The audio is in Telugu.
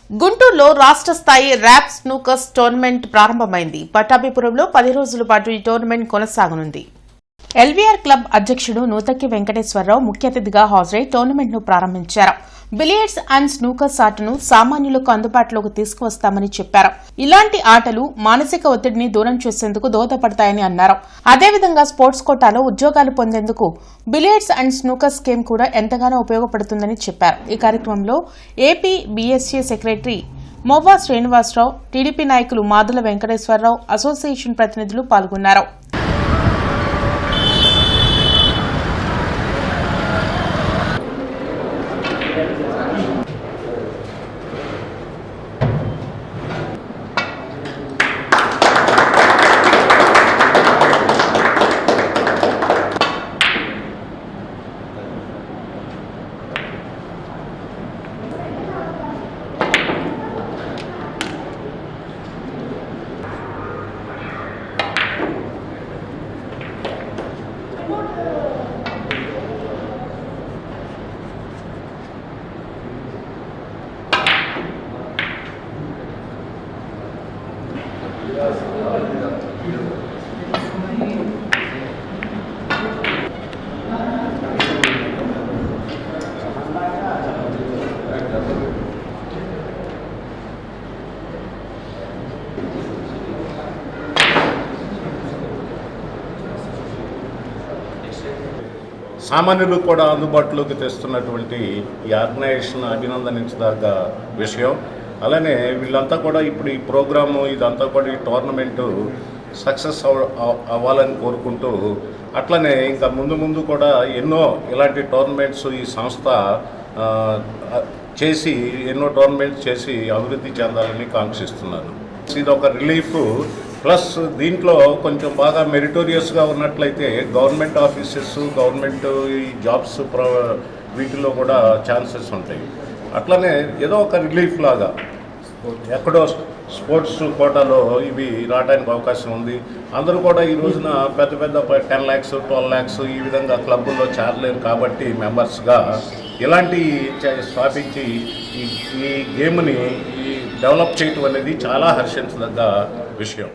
గుంటూరులో రాష్ట్ర స్థాయి ర్యాప్ స్నూకర్స్ టోర్నమెంట్ ప్రారంభమైంది. పట్టాభిపురంలో 10 రోజుల పాటు ఈ టోర్నమెంట్ కొనసాగనుంది. ఎల్వీఆర్ క్లబ్ అధ్యక్షుడు నూతక్కి వెంకటేశ్వరరావు ముఖ్య అతిథిగా హాజరై టోర్నమెంట్ను ప్రారంభించారు. బిలియర్డ్స్ అండ్ స్నూకర్స్ ఆటను సామాన్యులకు అందుబాటులోకి తీసుకువస్తామని చెప్పారు. ఇలాంటి ఆటలు మానసిక ఒత్తిడిని దూరం చేసేందుకు దోహదపడతాయని అన్నారు. అదేవిధంగా స్పోర్ట్స్ కోటాలో ఉద్యోగాలు పొందేందుకు బిలియర్డ్స్ అండ్ స్నూకర్ స్కీమ్ కూడా ఎంతగానో ఉపయోగపడుతుందని చెప్పారు. ఈ కార్యక్రమంలో AP BSC secretary Movva Srinivasarao, TDP నాయకులు మాదుల వెంకటేశ్వరరావు, అసోసియేషన్ ప్రతినిధులు పాల్గొన్నారు. సామాన్యులకు కూడా అందుబాటులోకి తెస్తున్నటువంటి ఈ ఆర్గనైజేషన్ అభినందించదగ్గ విషయం. అలానే వీళ్ళంతా కూడా ఇప్పుడు ఈ ప్రోగ్రాము ఇదంతా కూడా ఈ టోర్నమెంటు సక్సెస్ అవ్వాలని కోరుకుంటూ, అట్లనే ఇంకా ముందు కూడా ఎన్నో ఇలాంటి టోర్నమెంట్స్ ఈ సంస్థ చేసి ఎన్నో టోర్నమెంట్స్ చేసి అభివృద్ధి చెందాలని కాంక్షిస్తున్నాను. ఇది ఒక రిలీఫ్ ప్లస్ దీంట్లో కొంచెం బాగా మెరిటోరియస్గా ఉన్నట్లయితే గవర్నమెంట్ ఆఫీసెస్, గవర్నమెంట్ ఈ జాబ్స్ వీటిలో కూడా ఛాన్సెస్ ఉంటాయి. అట్లనే ఏదో ఒక రిలీఫ్ లాగా ఎక్కడో స్పోర్ట్స్ కోటాలో ఇవి రావడానికి అవకాశం ఉంది. అందరూ కూడా ఈ రోజున పెద్ద 10 lakhs 12 lakhs ఈ విధంగా క్లబ్బుల్లో చేరలేరు కాబట్టి మెంబర్స్గా ఇలాంటి స్థాపించి ఈ గేమ్ని డెవలప్ చేయటం అనేది చాలా హర్షించదగ్గ విషయం.